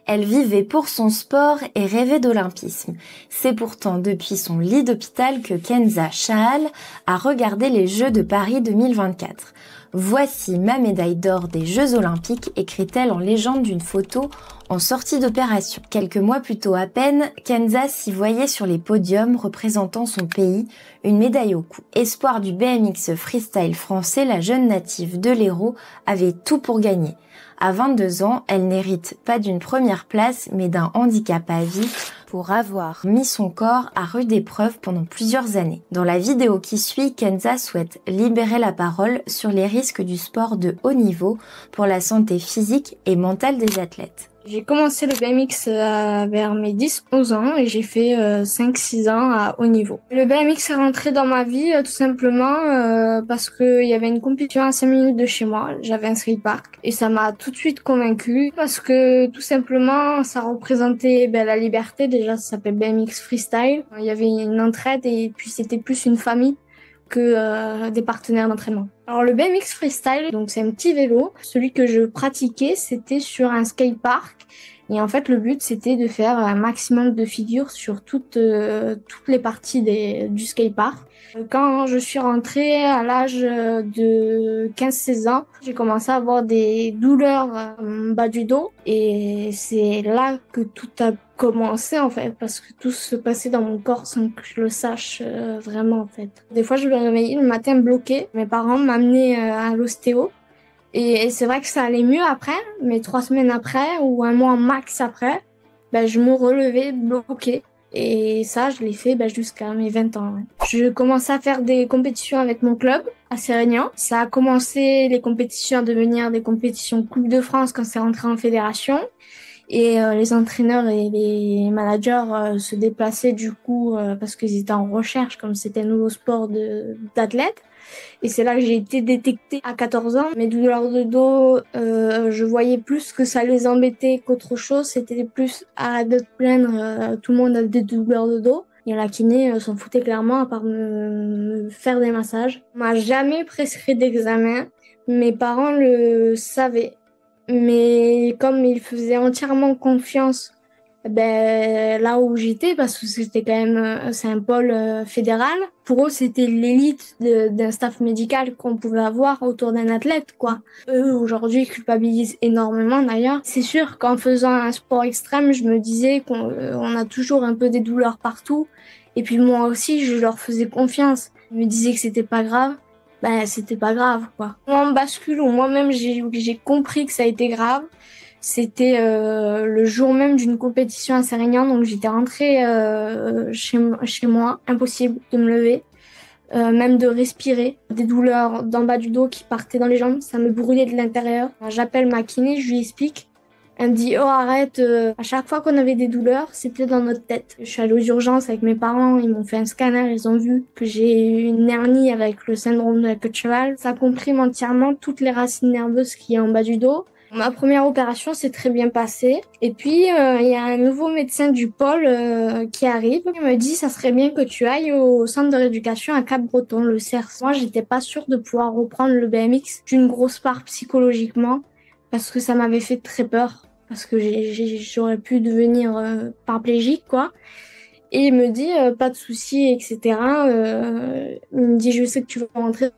Elle vivait pour son sport et rêvait d'olympisme. C'est pourtant depuis son lit d'hôpital que Kenza Chahal a regardé les Jeux de Paris 2024. Voici ma médaille d'or des Jeux Olympiques, écrit-elle en légende d'une photo en sortie d'opération. Quelques mois plus tôt à peine, Kenza s'y voyait sur les podiums représentant son pays, une médaille au cou. Espoir du BMX freestyle français, la jeune native de l'Hérault avait tout pour gagner. À 22 ans, elle n'hérite pas d'une première place, mais d'un handicap à vie pour avoir mis son corps à rude épreuve pendant plusieurs années. Dans la vidéo qui suit, Kenza souhaite libérer la parole sur les risques du sport de haut niveau pour la santé physique et mentale des athlètes. J'ai commencé le BMX vers mes 10-11 ans et j'ai fait 5-6 ans à haut niveau. Le BMX est rentré dans ma vie tout simplement parce qu'il y avait une compétition à 5 minutes de chez moi. J'avais un skatepark et ça m'a tout de suite convaincue parce que tout simplement ça représentait la liberté. Déjà ça s'appelle BMX freestyle. Il y avait une entraide et puis c'était plus une famille que des partenaires d'entraînement. Alors le BMX freestyle, donc c'est un petit vélo. Celui que je pratiquais, c'était sur un skatepark. Et en fait, le but, c'était de faire un maximum de figures sur toutes les parties du skatepark. Quand je suis rentrée à l'âge de 15-16 ans, j'ai commencé à avoir des douleurs en bas du dos. Et c'est là que tout a commencé en fait, parce que tout se passait dans mon corps sans que je le sache vraiment en fait. Des fois, je me réveillais le matin bloquée. Mes parents m'amenaient à l'ostéo. Et c'est vrai que ça allait mieux après, mais 3 semaines après, ou un mois max après, je me relevais bloquée. Et ça, je l'ai fait jusqu'à mes 20 ans. Ouais. Je commençais à faire des compétitions avec mon club à Sérignan. Ça a commencé les compétitions à devenir des compétitions Coupe de France quand c'est rentré en fédération. Et les entraîneurs et les managers se déplaçaient du coup parce qu'ils étaient en recherche, comme c'était un nouveau sport d'athlètes. Et c'est là que j'ai été détectée à 14 ans. Mes douleurs de dos, je voyais plus que ça les embêtait qu'autre chose. C'était plus arrête de te plaindre, tout le monde a des douleurs de dos. Et la kiné s'en foutait clairement à part me faire des massages. On m'a jamais prescrit d'examen. Mes parents le savaient. Mais comme ils faisaient entièrement confiance là où j'étais, parce que c'était quand même c'est un pôle fédéral, pour eux c'était l'élite d'un staff médical qu'on pouvait avoir autour d'un athlète quoi. Eux aujourd'hui culpabilisent énormément d'ailleurs. C'est sûr qu'en faisant un sport extrême, je me disais qu'on a toujours un peu des douleurs partout, et puis moi aussi je leur faisais confiance. Je me disais que c'était pas grave. C'était pas grave quoi. Moi en bascule où moi-même j'ai compris que ça a été grave, c'était le jour même d'une compétition à Sérignan, donc j'étais rentrée chez moi, impossible de me lever, même de respirer, des douleurs d'en bas du dos qui partaient dans les jambes, ça me brûlait de l'intérieur. J'appelle ma kiné, je lui explique. Elle me dit oh arrête, à chaque fois qu'on avait des douleurs, c'était dans notre tête. Je suis allée aux urgences avec mes parents, ils m'ont fait un scanner, ils ont vu que j'ai eu une hernie avec le syndrome de la queue de cheval. Ça comprime entièrement toutes les racines nerveuses qu'il y a en bas du dos. Ma première opération s'est très bien passée. Et puis, il y a un nouveau médecin du pôle qui arrive. Il me dit, ça serait bien que tu ailles au centre de rééducation à Cap-Breton, le CERS. Moi, j'étais pas sûre de pouvoir reprendre le BMX d'une grosse part psychologiquement, parce que ça m'avait fait très peur, parce que j'aurais pu devenir paraplégique, quoi. Et il me dit, pas de souci, etc. Il me dit, je sais que tu vas rentrer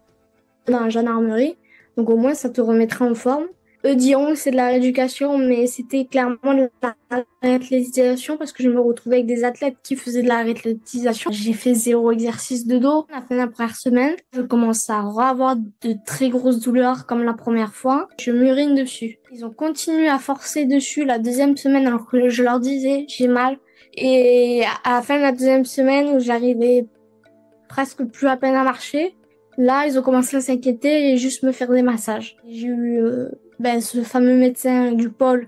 dans la gendarmerie, donc au moins ça te remettra en forme. Eux diront que c'est de la rééducation, mais c'était clairement de la réathlétisation parce que je me retrouvais avec des athlètes qui faisaient de la réathlétisation. J'ai fait 0 exercice de dos. La fin de la première semaine, je commence à avoir de très grosses douleurs comme la première fois. Je m'urine dessus. Ils ont continué à forcer dessus la deuxième semaine alors que je leur disais j'ai mal. Et à la fin de la deuxième semaine où j'arrivais presque plus à peine à marcher, là, ils ont commencé à s'inquiéter et juste me faire des massages. J'ai eu ce fameux médecin du pôle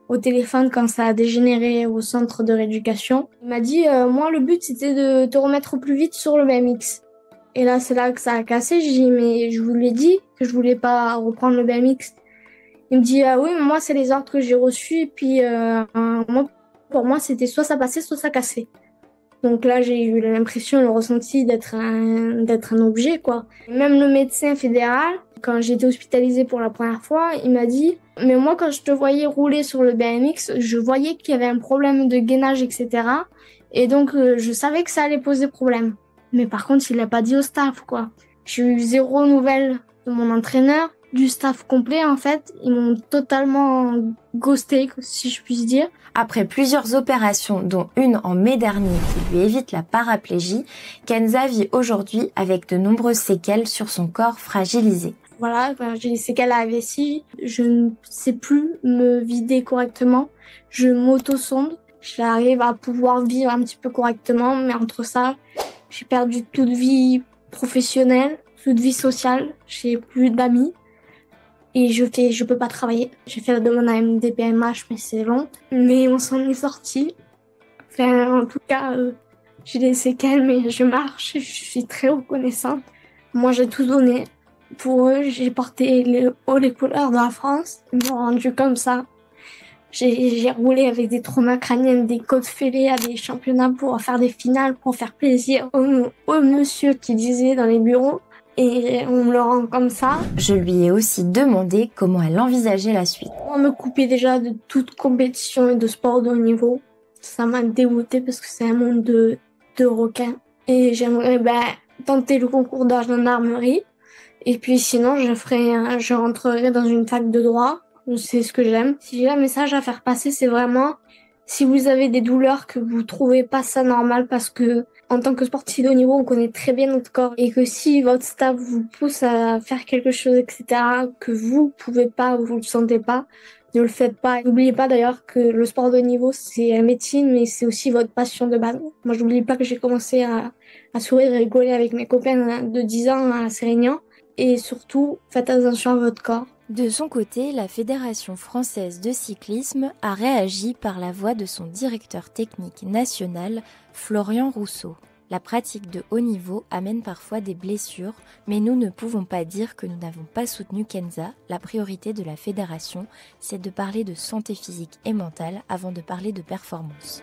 au téléphone quand ça a dégénéré au centre de rééducation. Il m'a dit, moi, le but, c'était de te remettre au plus vite sur le BMX. Et là, c'est là que ça a cassé. J'ai dit, mais je vous l'ai dit que je voulais pas reprendre le BMX. Il me dit, ah oui, mais moi, c'est les ordres que j'ai reçus. Et puis, pour moi, c'était soit ça passait, soit ça cassait. Donc là, j'ai eu l'impression, le ressenti d'être un objet, quoi. Même le médecin fédéral, Quand j'ai été hospitalisée pour la première fois, il m'a dit « Mais moi, quand je te voyais rouler sur le BMX, je voyais qu'il y avait un problème de gainage, etc. Et donc, je savais que ça allait poser problème. » Mais par contre, il l'a pas dit au staff, quoi. J'ai eu 0 nouvelle de mon entraîneur, du staff complet, en fait. Ils m'ont totalement ghosté, si je puis dire. Après plusieurs opérations, dont une en mai dernier qui lui évite la paraplégie, Kenza vit aujourd'hui avec de nombreuses séquelles sur son corps fragilisé. Voilà, j'ai des séquelles à la vessie. Je ne sais plus me vider correctement. Je m'auto-sonde. J'arrive à pouvoir vivre un petit peu correctement, mais entre ça, j'ai perdu toute vie professionnelle, toute vie sociale. J'ai plus d'amis. Et je peux pas travailler. J'ai fait la demande à MDPMH, mais c'est long. Mais on s'en est sorti. Enfin, en tout cas, j'ai des séquelles, mais je marche. Je suis très reconnaissante. Moi, j'ai tout donné. Pour eux, j'ai porté les couleurs de la France. Ils m'ont rendu comme ça. J'ai roulé avec des traumas crâniennes, des côtes fêlées à des championnats pour faire des finales, pour faire plaisir au monsieur qui disait dans les bureaux. Et on me le rend comme ça. Je lui ai aussi demandé comment elle envisageait la suite. On me coupait déjà de toute compétition et de sport de haut niveau. Ça m'a dégoûtée parce que c'est un monde de requins. Et j'aimerais tenter le concours de gendarmerie. Et puis sinon, je rentrerai dans une fac de droit. C'est ce que j'aime. Si j'ai un message à faire passer, c'est vraiment si vous avez des douleurs que vous trouvez pas ça normal parce que en tant que sportif de haut niveau, on connaît très bien notre corps et que si votre staff vous pousse à faire quelque chose, etc., que vous pouvez pas, vous le sentez pas, ne le faites pas. N'oubliez pas d'ailleurs que le sport de haut niveau, c'est un métier, mais c'est aussi votre passion de base. Moi, je n'oublie pas que j'ai commencé à sourire et rigoler avec mes copains de 10 ans à Sérignan. Et surtout, faites attention à votre corps. De son côté, la Fédération française de cyclisme a réagi par la voix de son directeur technique national, Florian Rousseau. La pratique de haut niveau amène parfois des blessures, mais nous ne pouvons pas dire que nous n'avons pas soutenu Kenza. La priorité de la fédération, c'est de parler de santé physique et mentale avant de parler de performance.